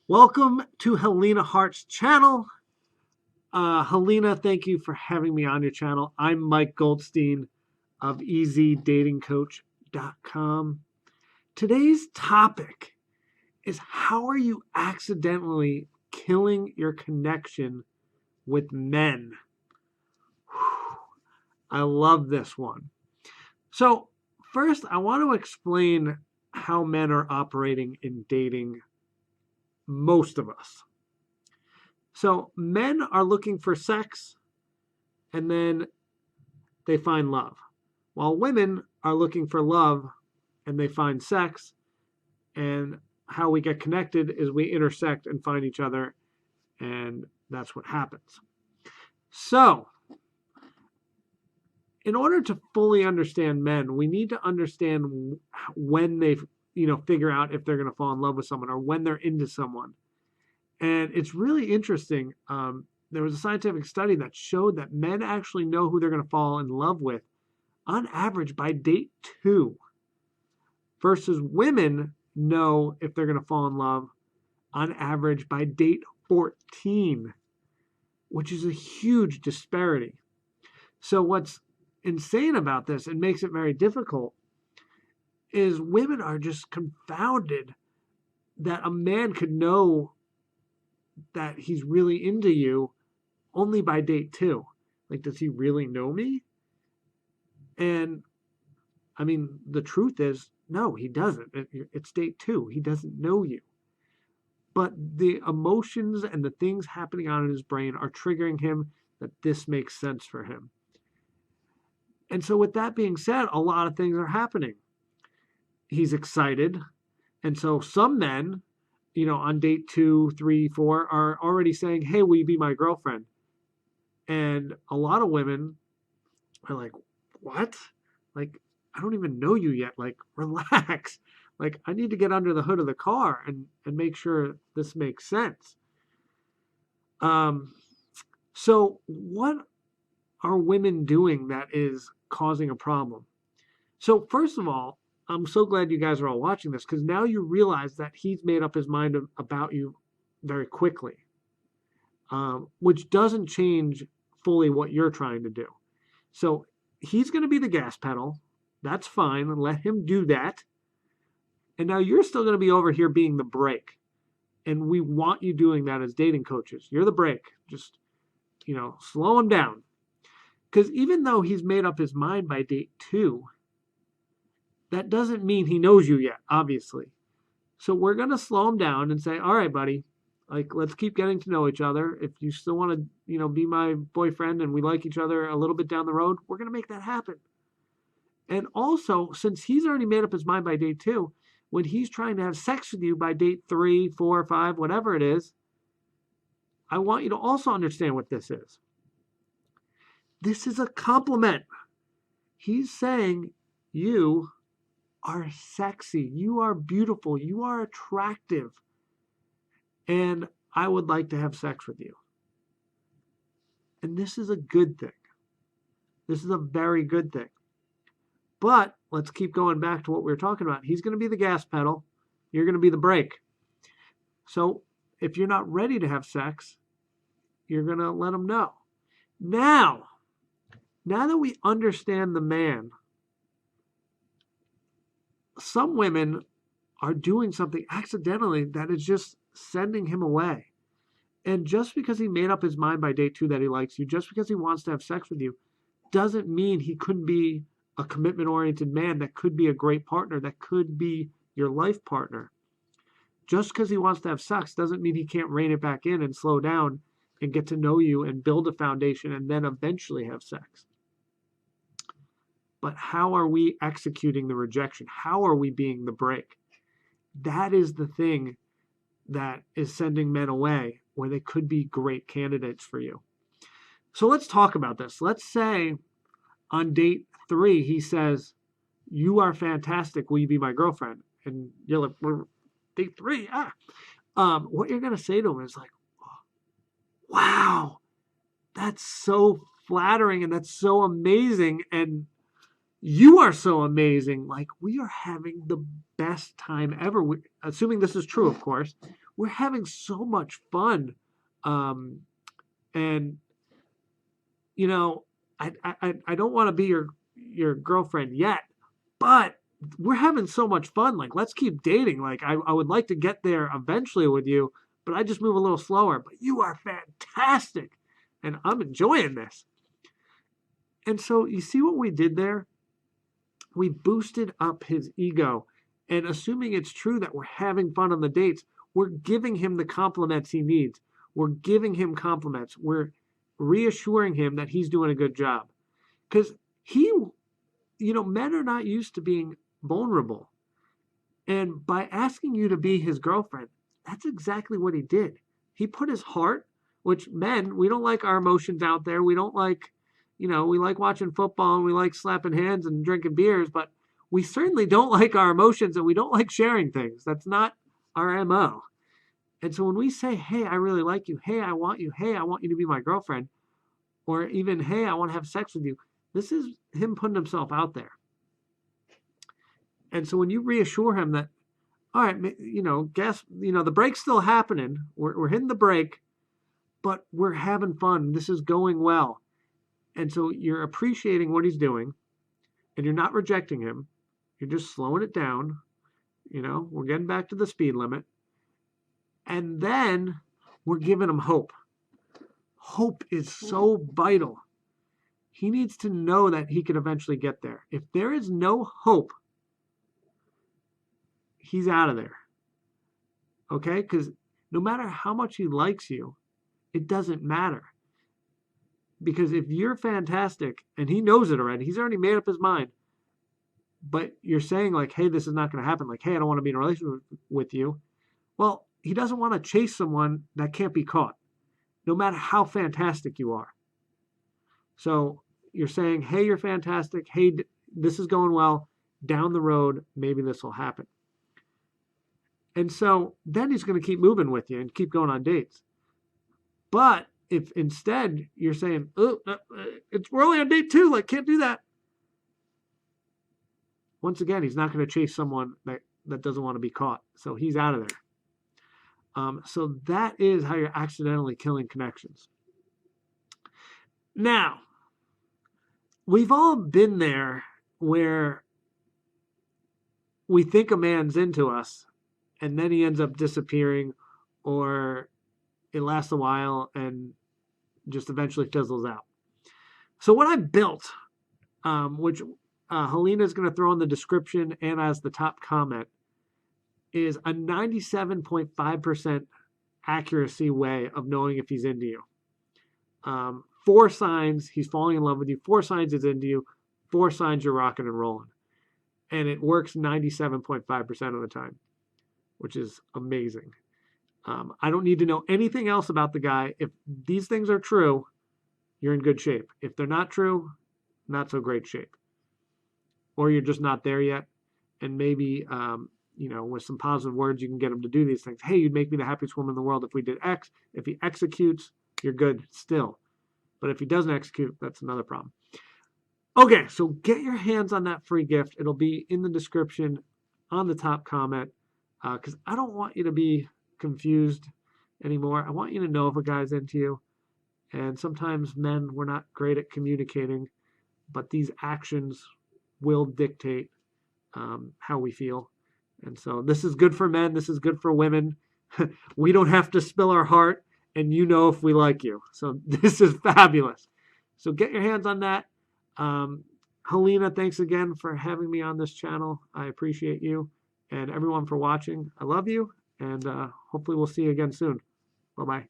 Welcome to Helena Hart's channel. Helena, thank you for having me on your channel. I'm Mike Goldstein of EasyDatingCoach.com. Today's topic is how are you accidentally killing your connection with men? I love this one. So, first, I want to explain how men are operating in dating, most of us. So men are looking for sex and then they find love, while women are looking for love and they find sex. And how we get connected is we intersect and find each other, and that's what happens. So, in order to fully understand men, we need to understand when they, figure out if they're going to fall in love with someone or when they're into someone. And it's really interesting. There was a scientific study that showed that men actually know who they're going to fall in love with on average by date 2, versus women know if they're going to fall in love on average by date 14, which is a huge disparity. So what's insane about this and makes it very difficult is women are just confounded that a man could know that he's really into you only by date 2. Like, does he really know me? And I mean, the truth is, no, he doesn't. It's date 2. He doesn't know you. But the emotions and the things happening on in his brain are triggering him that this makes sense for him. And so with that being said, a lot of things are happening. He's excited. And so some men, on date 2, 3, 4, are already saying, hey, will you be my girlfriend? And a lot of women are like, what? Like, I don't even know you yet. Like, relax. Like, I need to get under the hood of the car and make sure this makes sense. So what are women doing that is causing a problem? So first of all, I'm so glad you guys are all watching this, because now you realize that he's made up his mind about you very quickly, which doesn't change fully what you're trying to do. So he's going to be the gas pedal. That's fine. Let him do that. And now you're still going to be over here being the brake. And we want you doing that as dating coaches. You're the brake. Just, slow him down. Because even though he's made up his mind by date 2, that doesn't mean he knows you yet, obviously. So we're going to slow him down and say, all right, buddy, like, let's keep getting to know each other. If you still want to, be my boyfriend and we like each other a little bit down the road, we're going to make that happen. And also, since he's already made up his mind by date 2, when he's trying to have sex with you by date 3, 4, 5, whatever it is, I want you to also understand what this is. This is a compliment. He's saying you are sexy, you are beautiful, you are attractive, and I would like to have sex with you. And this is a good thing. This is a very good thing. But let's keep going back to what we were talking about. He's going to be the gas pedal. You're going to be the brake. So if you're not ready to have sex, you're going to let him know. Now that we understand the man, some women are doing something accidentally that is just sending him away. And just because he made up his mind by date 2 that he likes you, just because he wants to have sex with you, doesn't mean he couldn't be a commitment-oriented man that could be a great partner, that could be your life partner. Just because he wants to have sex doesn't mean he can't rein it back in and slow down and get to know you and build a foundation and then eventually have sex. But how are we executing the rejection? How are we being the brake? That is the thing that is sending men away, where they could be great candidates for you. So let's talk about this. Let's say on date 3, he says, you are fantastic. Will you be my girlfriend? And you're like, we're date 3. What you're going to say to him is like, wow, that's so flattering and that's so amazing. And you are so amazing. Like, we are having the best time ever. Assuming this is true, of course. we're having so much fun. Um, and you know, I don't want to be your girlfriend yet, but we're having so much fun. Like, let's keep dating. Like, I would like to get there eventually with you, but I just move a little slower. But you are fantastic, and I'm enjoying this. And so you see what we did there? We boosted up his ego. And assuming it's true that we're having fun on the dates, we're giving him the compliments he needs. We're giving him compliments. We're reassuring him that he's doing a good job. Because men are not used to being vulnerable. And by asking you to be his girlfriend, that's exactly what he did. He put his heart, which men, we don't like our emotions out there. We don't like, we like watching football and we like slapping hands and drinking beers, but we certainly don't like our emotions and we don't like sharing things. That's not our MO. And so when we say, hey, I really like you, hey, I want you, hey, I want you to be my girlfriend, or even, hey, I want to have sex with you, this is him putting himself out there. And so when you reassure him that, all right, the break's still happening. We're hitting the break, but we're having fun. This is going well. And so you're appreciating what he's doing and you're not rejecting him. You're just slowing it down. We're getting back to the speed limit. And then we're giving him hope. Hope is so vital. He needs to know that he can eventually get there. If there is no hope, he's out of there. Okay? Because no matter how much he likes you, it doesn't matter. Because if you're fantastic, and he knows it already, he's already made up his mind, but you're saying like, hey, this is not going to happen. Like, hey, I don't want to be in a relationship with you. Well, he doesn't want to chase someone that can't be caught, no matter how fantastic you are. So you're saying, hey, you're fantastic. Hey, this is going well. Down the road, maybe this will happen. And so then he's going to keep moving with you and keep going on dates. But if instead you're saying, oh, we're only on date 2, like, can't do that. Once again, he's not going to chase someone that doesn't want to be caught. So he's out of there. So that is how you're accidentally killing connections. Now, we've all been there where we think a man's into us and then he ends up disappearing, or it lasts a while and just eventually fizzles out. So what I built, which Helena is going to throw in the description and as the top comment, is a 97.5% accuracy way of knowing if he's into you. 4 signs he's falling in love with you, 4 signs he's into you, 4 signs you're rocking and rolling. And it works 97.5% of the time, which is amazing. I don't need to know anything else about the guy. If these things are true, you're in good shape. If they're not true, not so great shape. Or you're just not there yet. And maybe, with some positive words, you can get him to do these things. Hey, you'd make me the happiest woman in the world if we did X. If he executes, you're good still. But if he doesn't execute, that's another problem. Okay, so get your hands on that free gift. It'll be in the description on the top comment, because I don't want you to be confused anymore. I want you to know if a guy's into you. And sometimes men, we're not great at communicating, but these actions will dictate how we feel. And so this is good for men. This is good for women. We don't have to spill our heart, and you know if we like you. So this is fabulous. So get your hands on that. Helena, thanks again for having me on this channel. I appreciate you, and everyone for watching. I love you, and hopefully we'll see you again soon. Bye-bye.